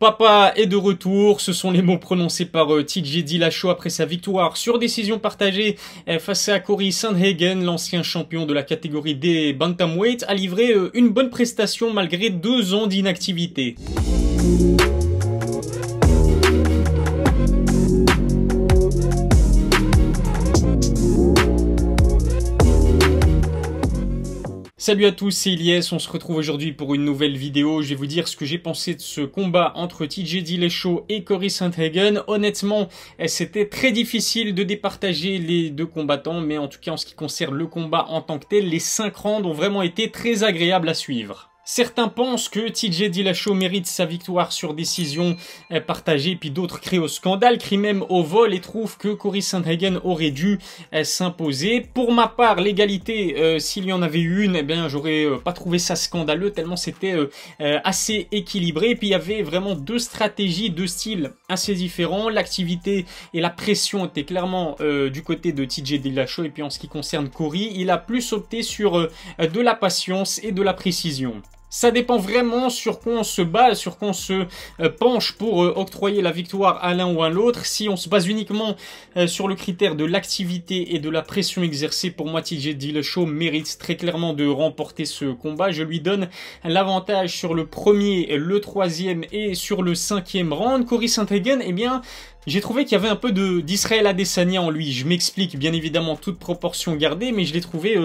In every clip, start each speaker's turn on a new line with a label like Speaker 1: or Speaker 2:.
Speaker 1: Papa est de retour, ce sont les mots prononcés par TJ Dillashaw après sa victoire sur décision partagée face à Cory Sandhagen. L'ancien champion de la catégorie des bantamweight a livré une bonne prestation malgré 2 ans d'inactivité. Salut à tous, c'est Ilyes, on se retrouve aujourd'hui pour une nouvelle vidéo. Je vais vous dire ce que j'ai pensé de ce combat entre TJ Dillashaw et Cory Sandhagen. Honnêtement, c'était très difficile de départager les deux combattants, mais en tout cas en ce qui concerne le combat en tant que tel, les 5 rounds ont vraiment été très agréables à suivre. Certains pensent que TJ Dillashaw mérite sa victoire sur décision partagée, puis d'autres crient au scandale, crient même au vol et trouvent que Cory Sandhagen aurait dû s'imposer. Pour ma part, l'égalité, s'il y en avait eu une, eh bien, j'aurais pas trouvé ça scandaleux, tellement c'était assez équilibré. Et puis il y avait vraiment 2 stratégies, 2 styles assez différents. L'activité et la pression étaient clairement du côté de TJ Dillashaw. Et puis en ce qui concerne Cory, il a plus opté sur de la patience et de la précision. Ça dépend vraiment sur quoi on se base, sur quoi on se penche pour octroyer la victoire à l'un ou à l'autre. Si on se base uniquement sur le critère de l'activité et de la pression exercée, pour moi TJ Dillashaw mérite très clairement de remporter ce combat. Je lui donne l'avantage sur le premier, le 3e et sur le 5e round. Cory Sandhagen, eh bien, j'ai trouvé qu'il y avait un peu d'Israël Adesanya en lui. Je m'explique, bien évidemment, toute proportion gardée, mais je l'ai trouvé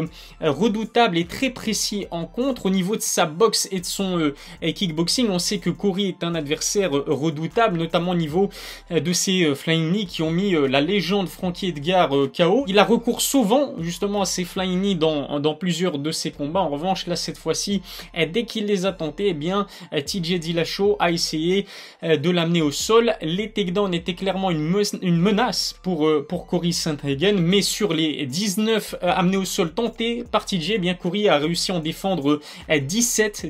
Speaker 1: redoutable et très précis en contre. Au niveau de sa boxe et de son kickboxing, on sait que Cory est un adversaire redoutable, notamment au niveau de ses flying knees qui ont mis la légende Frankie Edgar KO. Il a recours souvent, justement, à ses flying knees dans plusieurs de ses combats. En revanche, là, cette fois-ci, dès qu'il les a tentés, eh bien, TJ Dillashaw a essayé de l'amener au sol. Les takedowns étaient clairement une menace pour Cory Sandhagen, mais sur les 19 amenés au sol tentés par TJ, eh bien Cory a réussi à en défendre 17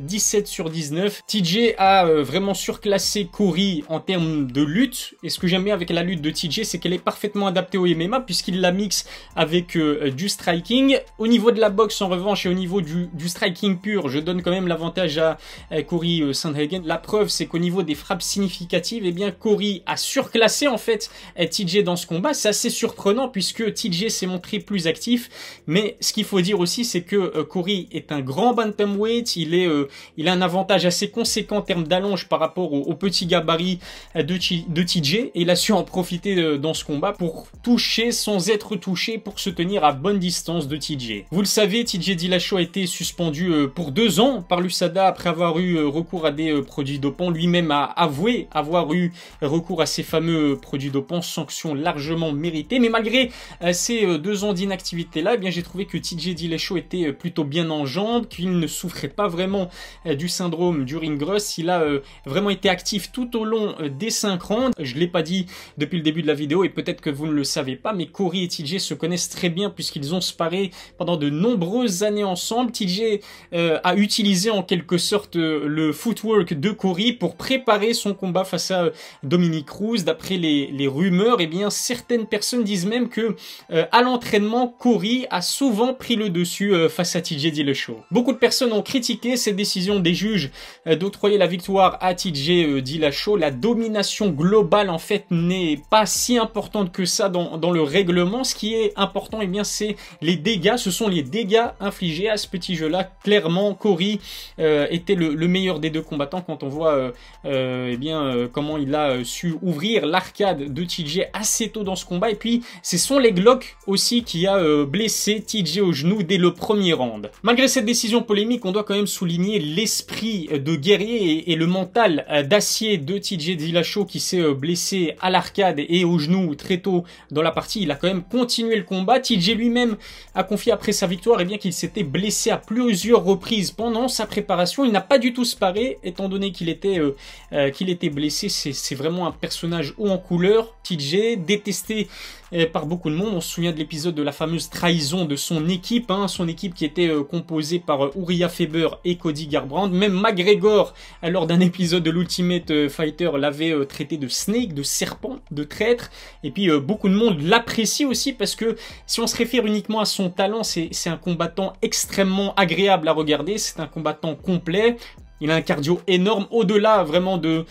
Speaker 1: sur 19. TJ a vraiment surclassé Cory en termes de lutte, et ce que j'aime bien avec la lutte de TJ, c'est qu'elle est parfaitement adaptée au MMA puisqu'il la mixe avec du striking. Au niveau de la boxe en revanche et au niveau du striking pur, je donne quand même l'avantage à Cory Sandhagen. La preuve, c'est qu'au niveau des frappes significatives, eh bien Cory a surclassé en fait TJ dans ce combat. C'est assez surprenant puisque TJ s'est montré plus actif, mais ce qu'il faut dire aussi, c'est que Cory est un grand bantamweight. Il a un avantage assez conséquent en termes d'allonge par rapport au petit gabarit de TJ, et il a su en profiter dans ce combat pour toucher sans être touché, pour se tenir à bonne distance de TJ. Vous le savez, TJ Dillashaw a été suspendu pour 2 ans par l'USADA après avoir eu recours à des produits dopants. Lui-même a avoué avoir eu recours à ces fameux produits dopants, sanction largement méritée. Mais malgré ces 2 ans d'inactivité là, eh bien j'ai trouvé que TJ Dillashaw était plutôt bien en jambes, qu'il ne souffrait pas vraiment du syndrome du ring rust. Il a vraiment été actif tout au long des 5 rounds. Je l'ai pas dit depuis le début de la vidéo et peut-être que vous ne le savez pas, mais Cory et TJ se connaissent très bien puisqu'ils ont sparé pendant de nombreuses années ensemble. TJ a utilisé en quelque sorte le footwork de Cory pour préparer son combat face à Dominick Cruz. D'après les rumeurs, eh bien certaines personnes disent même que à l'entraînement, Cory a souvent pris le dessus face à TJ Dillashaw. Beaucoup de personnes ont critiqué cette décision des juges d'octroyer la victoire à TJ Dillashaw. La domination globale en fait n'est pas si importante que ça dans le règlement. Ce qui est important, eh bien c'est les dégâts. Ce sont les dégâts infligés à ce petit jeu-là. Clairement, Cory était le meilleur des 2 combattants quand on voit eh bien comment il a su ouvrir l'arcade de TJ assez tôt dans ce combat. Et puis c'est son leg lock aussi qui a blessé TJ au genou dès le premier round. Malgré cette décision polémique, on doit quand même souligner l'esprit de guerrier et le mental d'acier de TJ Dillashaw qui s'est blessé à l'arcade et au genou très tôt dans la partie. Il a quand même continué le combat. TJ lui-même a confié après sa victoire eh bien qu'il s'était blessé à plusieurs reprises pendant sa préparation. Il n'a pas du tout sparé étant donné qu'il était blessé. C'est vraiment un personnage haut en couleur. TJ, détesté par beaucoup de monde. On se souvient de l'épisode de la fameuse trahison de son équipe, son équipe qui était composée par Uriah Faber et Cody Garbrandt. Même McGregor, lors d'un épisode de l'Ultimate Fighter, l'avait traité de snake, de serpent, de traître. Et puis beaucoup de monde l'apprécie aussi parce que si on se réfère uniquement à son talent, c'est un combattant extrêmement agréable à regarder. C'est un combattant complet, Il a un cardio énorme, au-delà vraiment de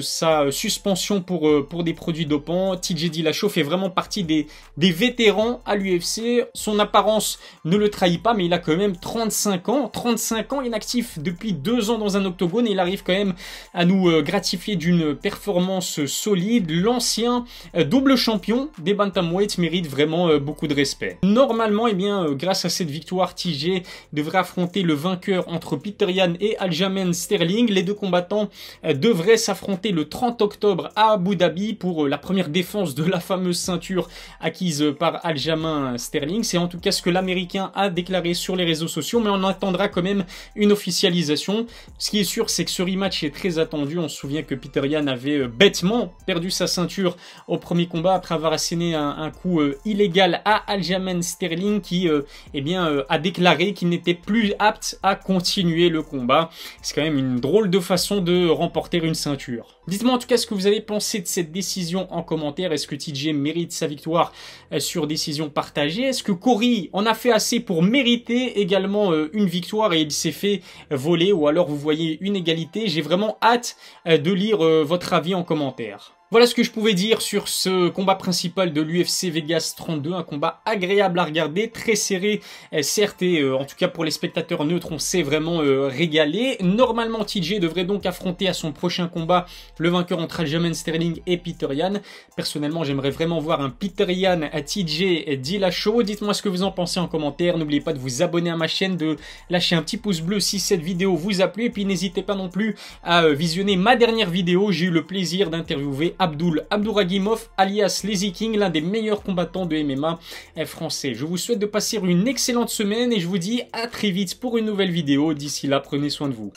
Speaker 1: sa suspension pour des produits dopants. TJ Dillashaw fait vraiment partie des vétérans à l'UFC. Son apparence ne le trahit pas, mais il a quand même 35 ans. 35 ans, inactif depuis 2 ans dans un octogone, et il arrive quand même à nous gratifier d'une performance solide. L'ancien double champion des bantamweights mérite vraiment beaucoup de respect. Normalement, eh bien, grâce à cette victoire, TJ devrait affronter le vainqueur entre Peter Yan et Aljamain Sterling. Les deux combattants devraient s'affronter le 30 octobre à Abu Dhabi pour la première défense de la fameuse ceinture acquise par Aljamain Sterling. C'est en tout cas ce que l'Américain a déclaré sur les réseaux sociaux, mais on attendra quand même une officialisation. Ce qui est sûr, c'est que ce rematch est très attendu. On se souvient que Peter Yan avait bêtement perdu sa ceinture au premier combat après avoir asséné un coup illégal à Aljamain Sterling qui a déclaré qu'il n'était plus apte à continuer le combat. C'est quand même une drôle de façon de remporter une ceinture. Dites-moi en tout cas ce que vous avez pensé de cette décision en commentaire. Est-ce que TJ mérite sa victoire sur décision partagée? Est-ce que Corey en a fait assez pour mériter également une victoire et il s'est fait voler? Ou alors vous voyez une égalité? J'ai vraiment hâte de lire votre avis en commentaire. Voilà ce que je pouvais dire sur ce combat principal de l'UFC Vegas 32, un combat agréable à regarder, très serré certes, et en tout cas pour les spectateurs neutres, on s'est vraiment régalé. Normalement, TJ devrait donc affronter à son prochain combat le vainqueur entre Aljamain Sterling et Peter Yan. Personnellement, j'aimerais vraiment voir un Peter Yan à TJ Dillashaw. Dites-moi ce que vous en pensez en commentaire. N'oubliez pas de vous abonner à ma chaîne, de lâcher un petit pouce bleu si cette vidéo vous a plu, et puis n'hésitez pas non plus à visionner ma dernière vidéo. J'ai eu le plaisir d'interviewer Abdouragimov alias Lazy King, l'un des meilleurs combattants de MMA français. Je vous souhaite de passer une excellente semaine et je vous dis à très vite pour une nouvelle vidéo. D'ici là, prenez soin de vous.